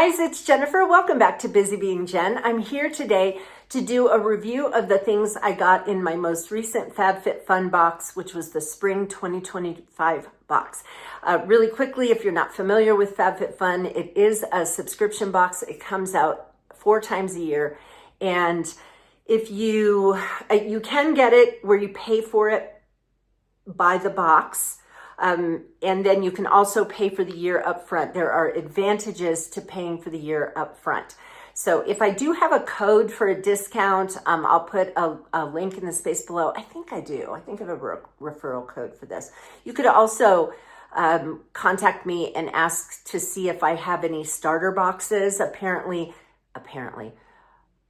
guys, it's Jennifer. Welcome back to Busy Being Jen. I'm here today to do a review of the things I got in my most recent FabFitFun box, which was the Spring 2025 box. Really quickly, if you're not familiar with FabFitFun, it is a subscription box. It comes out 4 times a year. And if you can get it where you pay for it by the box. And then you can also pay for the year up front. There are advantages to paying for the year up front. So if I do have a code for a discount, I'll put a link in the space below. I think I do. I think I have a referral code for this. You could also contact me and ask to see if I have any starter boxes.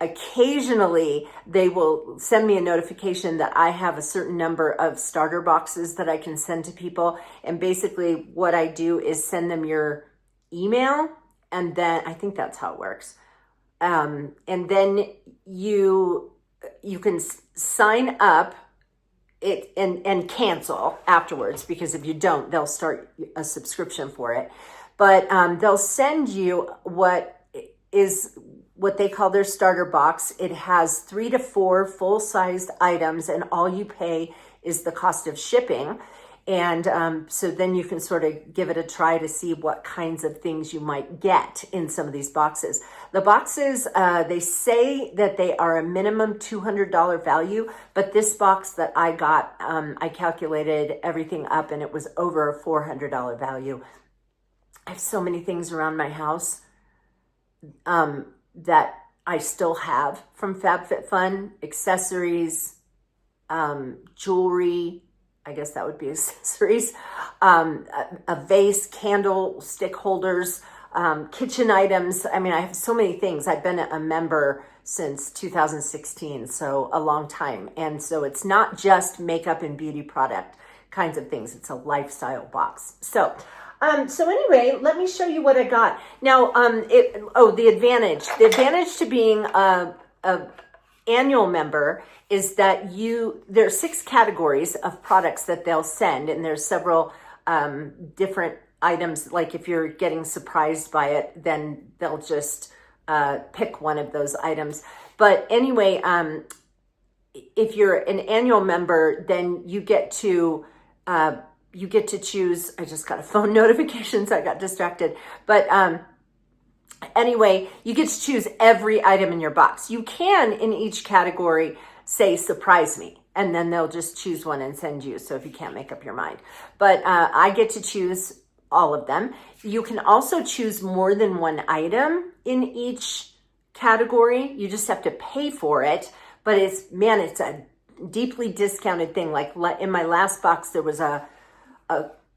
Occasionally, they will send me a notification that I have a certain number of starter boxes that I can send to people. And basically what I do is send them your email, and then I think that's how it works. And then you can sign up it and cancel afterwards, because if you don't, they'll start a subscription for it. But they'll send you what they call their starter box. It has 3 to 4 full-sized items, and all you pay is the cost of shipping. And so then you can sort of give it a try to see what kinds of things you might get in some of these boxes. The boxes, they say that they are a minimum $200 value, but this box that I got, I calculated everything up and it was over a $400 value. I have so many things around my house that I still have from FabFitFun: accessories, jewelry, I guess that would be accessories, a vase, candlestick holders, kitchen items. I mean, I have so many things. I've been a member since 2016, so a long time. And so it's not just makeup and beauty product kinds of things. It's a lifestyle box. So anyway, let me show you what I got. Now, the advantage to being a annual member is that there are 6 categories of products that they'll send, and there's several different items. Like if you're getting surprised by it, then they'll just pick one of those items. But anyway, if you're an annual member, then you get to choose. I just got a phone notification, so I got distracted. But anyway, you get to choose every item in your box. You can, in each category, say, surprise me, and then they'll just choose one and send you, so if you can't make up your mind. But I get to choose all of them. You can also choose more than one item in each category. You just have to pay for it, but it's a deeply discounted thing. Like in my last box, there was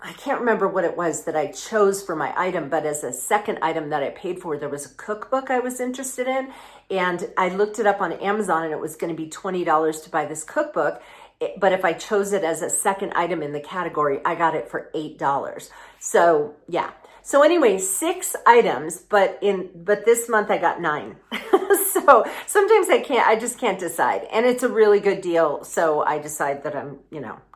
I can't remember what it was that I chose for my item, but as a second item that I paid for, there was a cookbook I was interested in. And I looked it up on Amazon, and it was going to be $20 to buy this cookbook. But if I chose it as a second item in the category, I got it for $8. So yeah. So anyway, 6 items, but this month I got 9. So sometimes I just can't decide. And it's a really good deal. So I decide that I'm,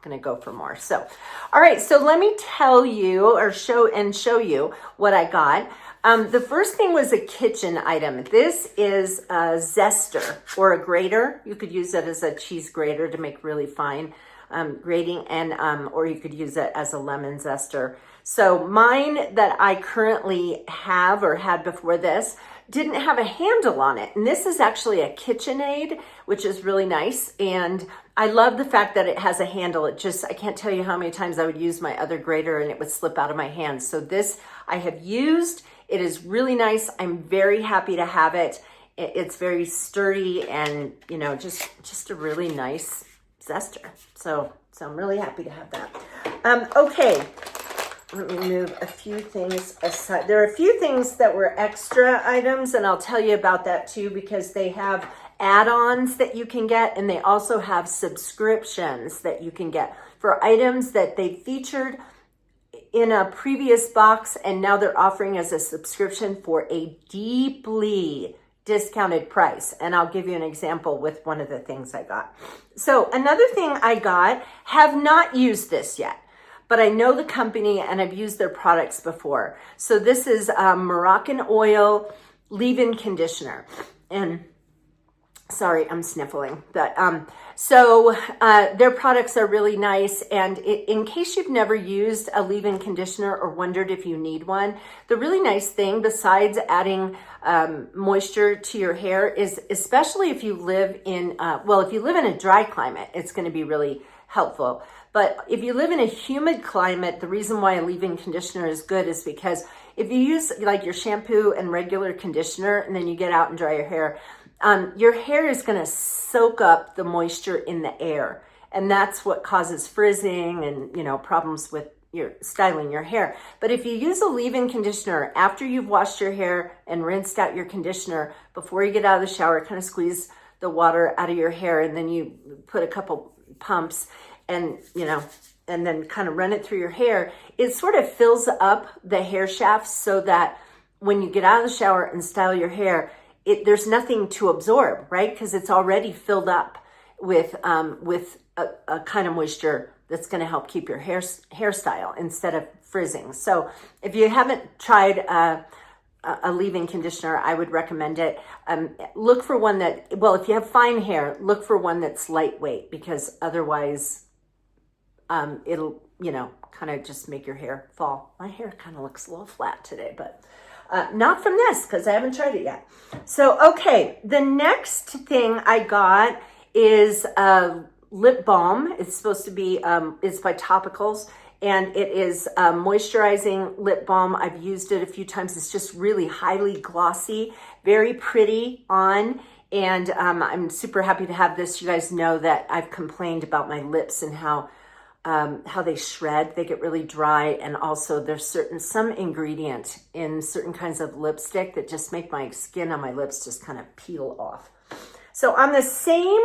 going to go for more. So, all right. So let me tell you or show you what I got. The first thing was a kitchen item. This is a zester or a grater. You could use it as a cheese grater to make really fine grating, and or you could use it as a lemon zester. So mine that I currently have or had before this didn't have a handle on it. And this is actually a KitchenAid, which is really nice. And I love the fact that it has a handle. I can't tell you how many times I would use my other grater and it would slip out of my hands. So this I have used. It is really nice. I'm very happy to have it. It's very sturdy and, just a really nice zester. So I'm really happy to have that. Okay. Let me move a few things aside. There are a few things that were extra items, and I'll tell you about that too, because they have add-ons that you can get, and they also have subscriptions that you can get for items that they featured in a previous box, and now they're offering as a subscription for a deeply discounted price. And I'll give you an example with one of the things I got. So another thing I got, have not used this yet, but I know the company and I've used their products before. So this is Moroccan Oil Leave-In Conditioner. And sorry, I'm sniffling. But their products are really nice. And in case you've never used a leave-in conditioner or wondered if you need one, the really nice thing besides adding moisture to your hair is, especially if you live in, if you live in a dry climate, it's going to be really helpful. But if you live in a humid climate, the reason why a leave-in conditioner is good is because if you use like your shampoo and regular conditioner and then you get out and dry your hair is going to soak up the moisture in the air. And that's what causes frizzing and, problems with your styling your hair. But if you use a leave-in conditioner after you've washed your hair and rinsed out your conditioner, before you get out of the shower, kind of squeeze the water out of your hair, and then you put a couple pumps and, and then kind of run it through your hair, it sort of fills up the hair shafts so that when you get out of the shower and style your hair, there's nothing to absorb, right? Because it's already filled up with a kind of moisture that's going to help keep your hairstyle instead of frizzing. So if you haven't tried a leave-in conditioner, I would recommend it. Look for one that, if you have fine hair, look for one that's lightweight, because otherwise it'll, kind of just make your hair fall. My hair kind of looks a little flat today, but not from this because I haven't tried it yet. So, okay, the next thing I got is a lip balm. It's supposed to be, it's by Topicals, and it is a moisturizing lip balm. I've used it a few times. It's just really highly glossy, very pretty on, and I'm super happy to have this. You guys know that I've complained about my lips and how they shred. They get really dry, and also there's some ingredient in certain kinds of lipstick that just make my skin on my lips just kind of peel off. So on the same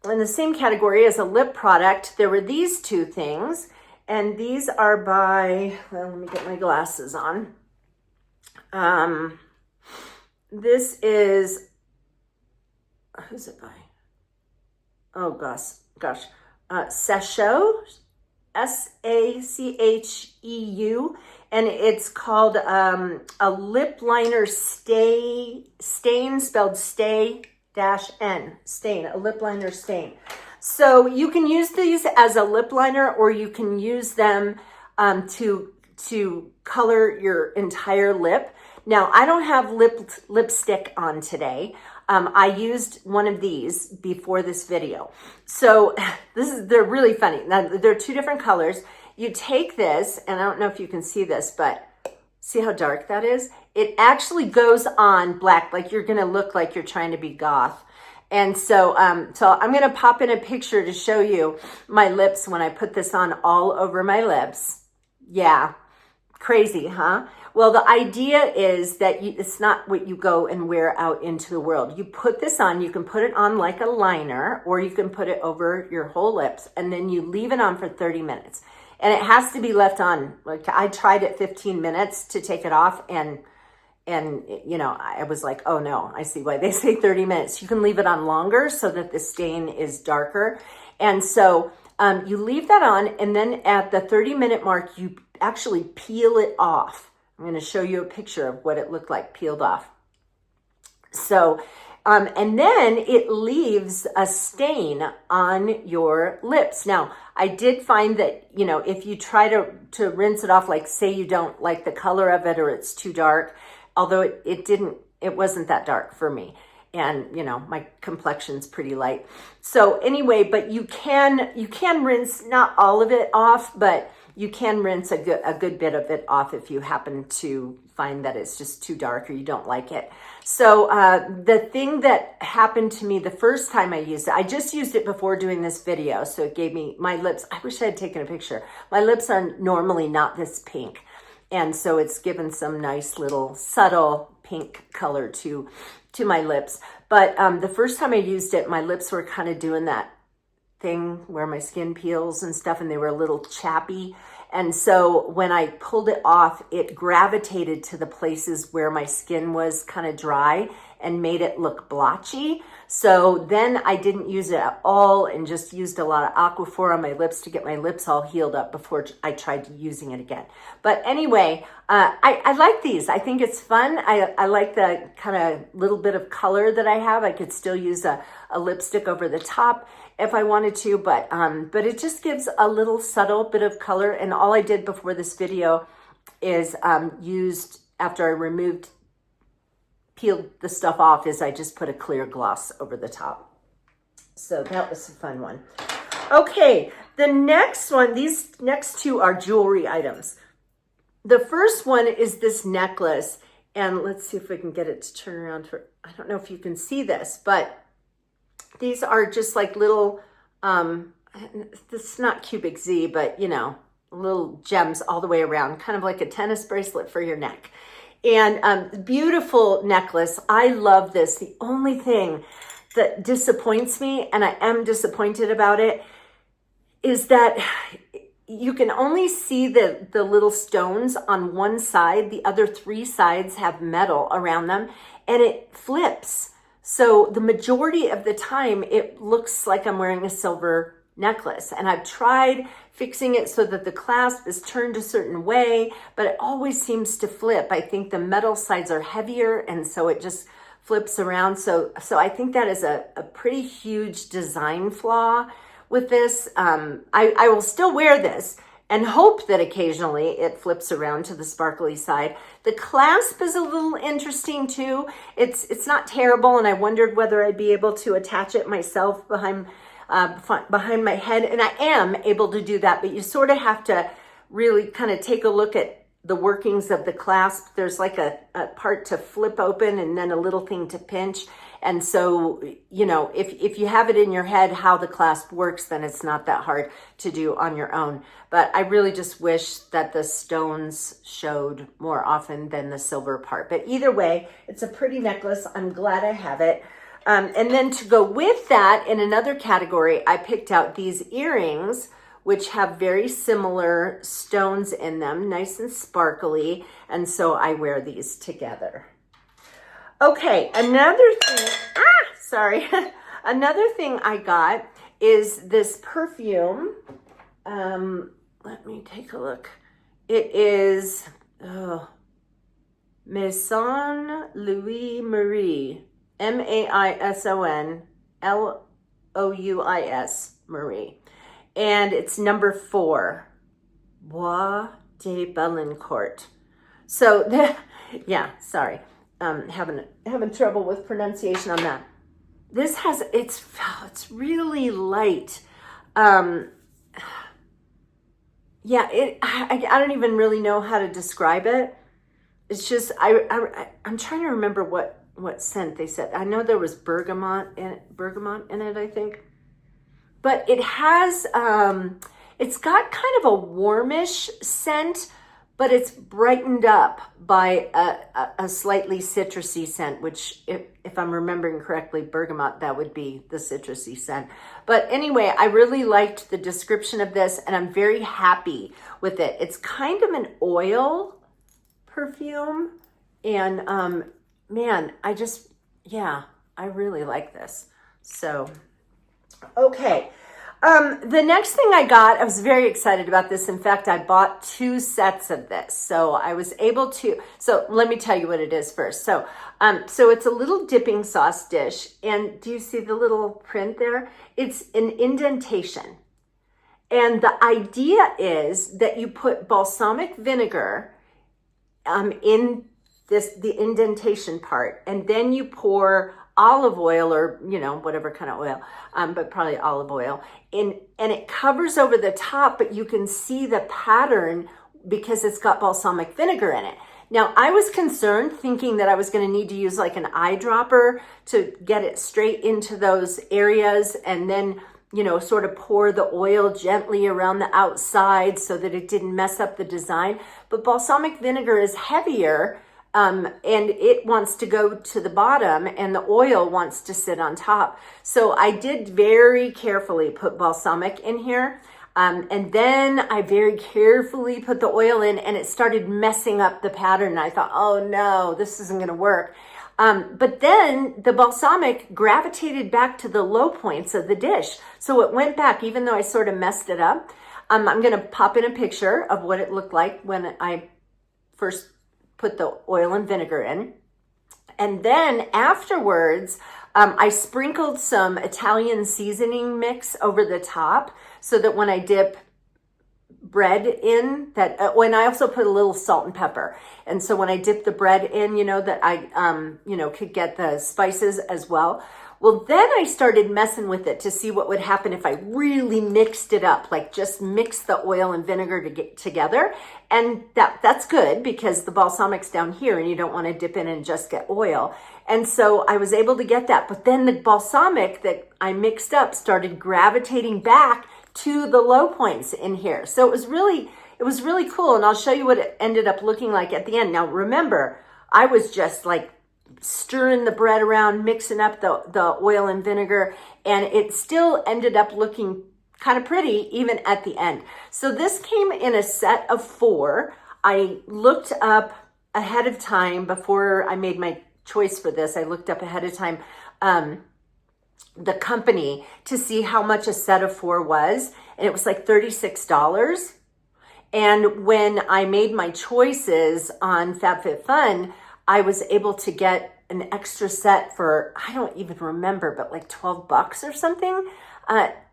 in the same category as a lip product, there were these two things, and these are by, let me get my glasses on. This is, who's it by? Oh gosh. Sacheu, Sacheu, and it's called a lip liner stain, spelled stay -n, stain, a lip liner stain. So you can use these as a lip liner, or you can use them to color your entire lip. Now, I don't have lipstick on today. I used one of these before this video. So they're really funny. Now, they're two different colors. You take this, and I don't know if you can see this, but see how dark that is? It actually goes on black, like you're gonna look like you're trying to be goth. And so, I'm gonna pop in a picture to show you my lips when I put this on all over my lips. Yeah, crazy, huh? Well, the idea is that it's not what you go and wear out into the world. You put this on, you can put it on like a liner, or you can put it over your whole lips, and then you leave it on for 30 minutes. And it has to be left on. Like, I tried it 15 minutes to take it off, and I was like, oh no, I see why they say 30 minutes. You can leave it on longer so that the stain is darker. And so you leave that on, and then at the 30-minute mark, you actually peel it off. I'm going to show you a picture of what it looked like peeled off. So, and then it leaves a stain on your lips. Now, I did find that, if you try to rinse it off, like say you don't like the color of it or it's too dark, although it wasn't that dark for me. And, my complexion's pretty light. So anyway, but you can rinse not all of it off, but you can rinse a good bit of it off if you happen to find that it's just too dark or you don't like it. So the thing that happened to me the first time I used it, I just used it before doing this video. So it gave me my lips. I wish I had taken a picture. My lips are normally not this pink. And so it's given some nice little subtle pink color to my lips. But the first time I used it, my lips were kind of doing that thing where my skin peels and stuff, and they were a little chappy. And so when I pulled it off, it gravitated to the places where my skin was kind of dry, and made it look blotchy. So then I didn't use it at all and just used a lot of Aquaphor on my lips to get my lips all healed up before I tried using it again. But anyway, I like these. I think it's fun. I like the kind of little bit of color that I have. I could still use a lipstick over the top if I wanted to, but it just gives a little subtle bit of color. And all I did before this video is used, after I peeled the stuff off, is I just put a clear gloss over the top. So that was a fun one. Okay, the next one, these next two are jewelry items. The first one is this necklace, and let's see if we can get it to turn around for, I don't know if you can see this, but these are just like little, this is not cubic Z, but you know, little gems all the way around, kind of like a tennis bracelet for your neck. And beautiful necklace. I love this. The only thing that disappoints me, and I am disappointed about it, is that you can only see the little stones on one side. The other three sides have metal around them, and it flips. So the majority of the time, it looks like I'm wearing a silver necklace. And I've tried fixing it so that the clasp is turned a certain way, but it always seems to flip. I think the metal sides are heavier, and so it just flips around. So I think that is a pretty huge design flaw with this. I will still wear this and hope that occasionally it flips around to the sparkly side. The clasp is a little interesting too. It's not terrible, and I wondered whether I'd be able to attach it myself behind my head, and I am able to do that, but you sort of have to really kind of take a look at the workings of the clasp. There's like a part to flip open and then a little thing to pinch. And so, you know, if you have it in your head how the clasp works, then it's not that hard to do on your own. But I really just wish that the stones showed more often than the silver part. But either way, it's a pretty necklace. I'm glad I have it. And then to go with that, in another category, I picked out these earrings, which have very similar stones in them, nice and sparkly. And so I wear these together. Okay, another thing I got is this perfume. Let me take a look. It is Maison Louis Marie, MAISONLOUIS Marie. And it's number 4, Bois de Belincourt. So, yeah, sorry. Having trouble with pronunciation on that. This has, it's really light. I don't even really know how to describe it. It's just, I'm trying to remember what scent they said. I know there was bergamot in it, I think. But it has, it's got kind of a warmish scent, but it's brightened up by a slightly citrusy scent, which if I'm remembering correctly, bergamot, that would be the citrusy scent. But anyway, I really liked the description of this, and I'm very happy with it. It's kind of an oil perfume, and man, I really like this. So, okay. The next thing I got, I was very excited about this. In fact, I bought 2 sets of this. So I was able to, so let me tell you what it is first. So it's a little dipping sauce dish. And do you see the little print there? It's an indentation. And the idea is that you put balsamic vinegar in the indentation part, and then you pour olive oil, or whatever kind of oil, but probably olive oil in, and it covers over the top, but you can see the pattern because it's got balsamic vinegar in it. Now, I was concerned, thinking that I was going to need to use like an eyedropper to get it straight into those areas, and then sort of pour the oil gently around the outside so that it didn't mess up the design. But balsamic vinegar is heavier, and it wants to go to the bottom, and the oil wants to sit on top. So I did very carefully put balsamic in here. And then I very carefully put the oil in, and it started messing up the pattern. I thought, oh no, this isn't going to work. But then the balsamic gravitated back to the low points of the dish. So it went back, even though I sort of messed it up. I'm going to pop in a picture of what it looked like when I first put the oil and vinegar in. And then afterwards, I sprinkled some Italian seasoning mix over the top so that when I dip bread in, that when I also put a little salt and pepper. And so when I dip the bread in, that I, could get the spices as well. Well, then I started messing with it to see what would happen if I really mixed it up, like just mix the oil and vinegar to get together. And that's good because the balsamic's down here and you don't want to dip in and just get oil. And so I was able to get that. But then the balsamic that I mixed up started gravitating back to the low points in here. So it was really cool. And I'll show you what it ended up looking like at the end. Now, remember, I was just like stirring the bread around, mixing up the oil and vinegar, and it still ended up looking kind of pretty even at the end. So this came in a set of 4. I looked up ahead of time before I made my choice for this. I looked up ahead of time the company to see how much a set of 4 was, and it was like $36. And when I made my choices on FabFitFun, I was able to get an extra set for, I don't even remember, but like $12 or something.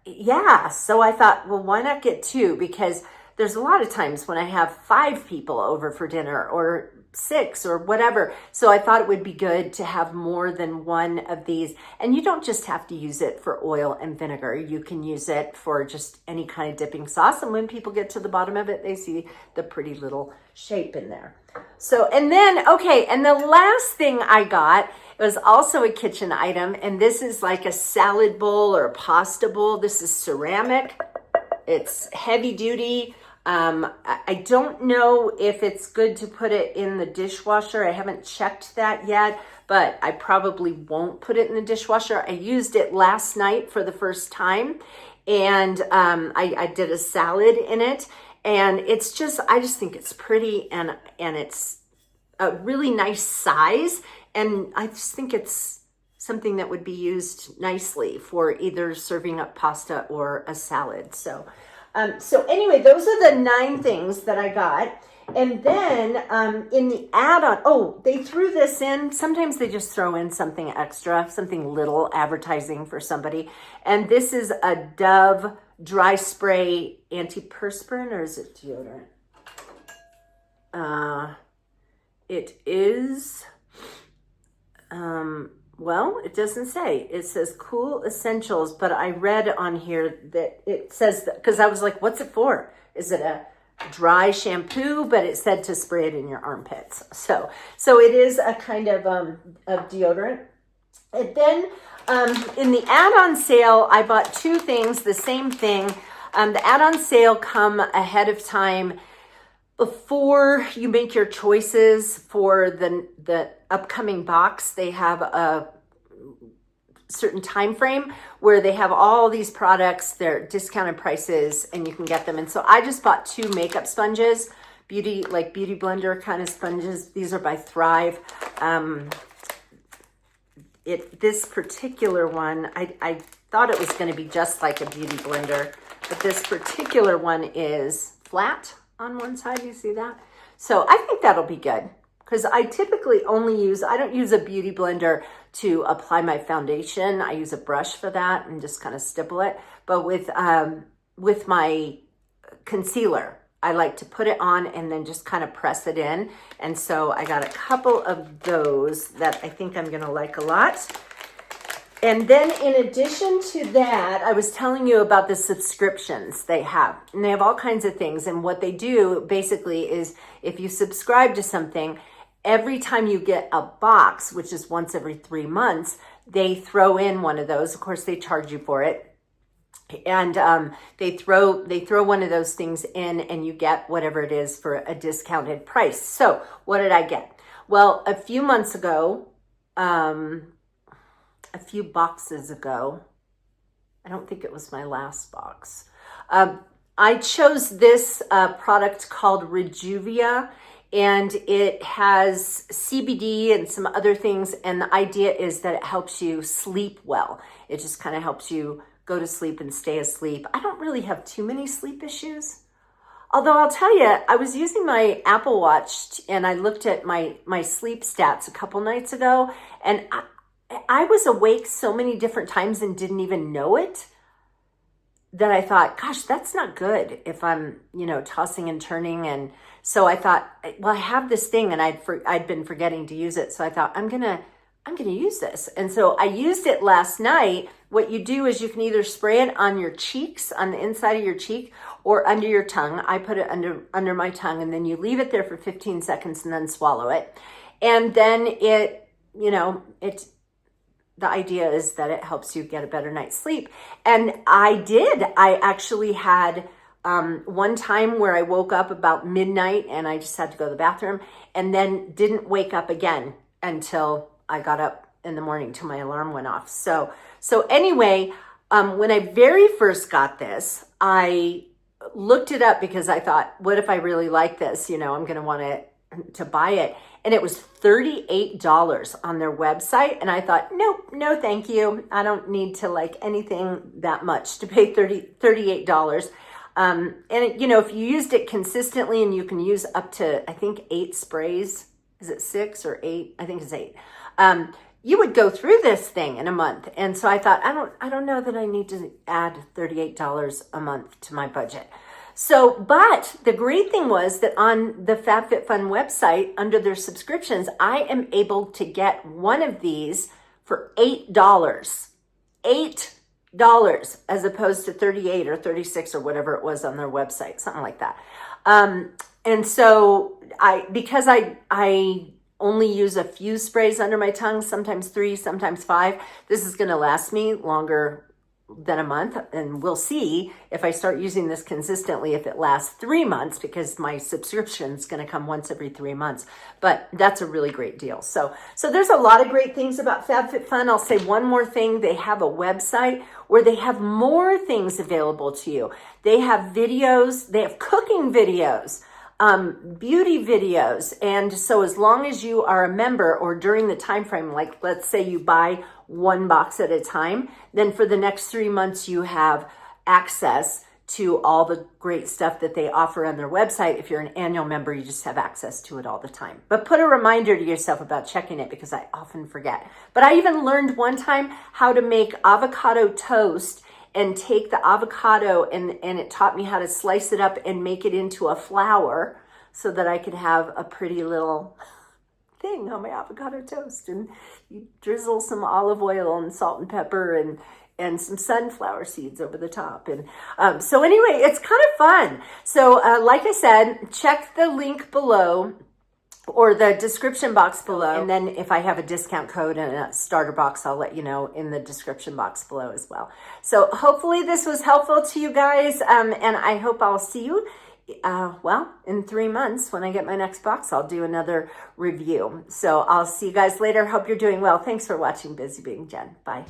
Yeah, so I thought, well, why not get 2? Because there's a lot of times when I have 5 people over for dinner or 6 or whatever. So I thought it would be good to have more than one of these. And you don't just have to use it for oil and vinegar. You can use it for just any kind of dipping sauce. And when people get to the bottom of it, they see the pretty little shape in there. So, and then, okay, and the last thing I got was also a kitchen item. And this is like a salad bowl or a pasta bowl. This is ceramic. It's heavy duty. I don't know if it's good to put it in the dishwasher. I haven't checked that yet, but I probably won't put it in the dishwasher. I used it last night for the first time, and I did a salad in it, and it's just, I just think it's pretty, and it's a really nice size, and I just think it's something that would be used nicely for either serving up pasta or a salad. So anyway, those are the 9 things that I got. And then in the add-on, they threw this in. Sometimes they just throw in something extra, something little, advertising for somebody. And this is a Dove dry spray antiperspirant, or is it deodorant? It is, well, it doesn't say. It says Cool Essentials, but I read on here that it says that, because I was like, what's it for? Is it a dry shampoo? But it said to spray it in your armpits. So it is a kind of deodorant. And then in the add-on sale, I bought 2 things, the same thing. The add-on sale come ahead of time before you make your choices for the upcoming box. They have a certain time frame where they have all these products, they're discounted prices, and you can get them. And so I just bought 2 makeup sponges, beauty blender kind of sponges. These are by Thrive. This particular one, I thought it was going to be just like a beauty blender, but this particular one is flat on one side. You see that? So I think that'll be good, because I typically I don't use a beauty blender to apply my foundation. I use a brush for that and just kind of stipple it. But with my concealer, I like to put it on and then just kind of press it in. And so I got a couple of those that I think I'm going to like a lot. And then in addition to that, I was telling you about the subscriptions they have. And they have all kinds of things. And what they do basically is if you subscribe to something, every time you get a box, which is once every 3 months, they throw in one of those. Of course, they charge you for it. And they throw one of those things in, and you get whatever it is for a discounted price. So what did I get? Well, a few months ago, a few boxes ago, I don't think it was my last box, I chose this product called Rejuvia. and it has CBD and some other things. And the idea is that it helps you sleep well. It just kind of helps you go to sleep and stay asleep. I don't really have too many sleep issues. Although I'll tell you, I was using my Apple Watch and I looked at my sleep stats a couple nights ago, and I was awake so many different times and didn't even know it, that I thought, gosh, that's not good if I'm, tossing and turning. And so I thought, well, I have this thing and I'd been forgetting to use it. So I thought, I'm going to use this. And so I used it last night. What you do is you can either spray it on your cheeks, on the inside of your cheek, or under your tongue. I put it under my tongue, and then you leave it there for 15 seconds and then swallow it. And then the idea is that it helps you get a better night's sleep. And I actually had one time where I woke up about midnight and I just had to go to the bathroom, and then didn't wake up again until I got up in the morning till my alarm went off. So anyway, when I very first got this, I looked it up because I thought, what if I really like this? I'm going to want to buy it. And it was $38 on their website. And I thought, nope, no, thank you. I don't need to like anything that much to pay $38. And if you used it consistently, and you can use up to, I think, 8 sprays. Is it 6 or 8? I think it's 8. You would go through this thing in a month. And so I thought, I don't know that I need to add $38 a month to my budget. So, but the great thing was that on the FabFitFun website, under their subscriptions, I am able to get one of these for $8. $8 as opposed to 38 or 36 or whatever it was on their website, something like that. And so because I only use a few sprays under my tongue, sometimes 3, sometimes 5. This is going to last me longer than a month, and we'll see if I start using this consistently if it lasts 3 months, because my subscription is going to come once every 3 months. But that's a really great deal. So there's a lot of great things about FabFitFun. I'll say one more thing. They have a website where they have more things available to you. They have videos, they have cooking videos, beauty videos. And so as long as you are a member, or during the time frame, like let's say you buy 1 box at a time, then for the next 3 months you have access to all the great stuff that they offer on their website. If you're an annual member, you just have access to it all the time. But put a reminder to yourself about checking it, because I often forget. But I even learned one time how to make avocado toast, and take the avocado and it taught me how to slice it up and make it into a flour so that I could have a pretty little thing on my avocado toast. And you drizzle some olive oil and salt and pepper and some sunflower seeds over the top. And so anyway, it's kind of fun. So like I said, check the link below, or the description box below. And then if I have a discount code and a starter box, I'll let you know in the description box below as well. So hopefully this was helpful to you guys. And I hope I'll see you, in 3 months when I get my next box. I'll do another review. So I'll see you guys later. Hope you're doing well. Thanks for watching Busy Being Jen. Bye.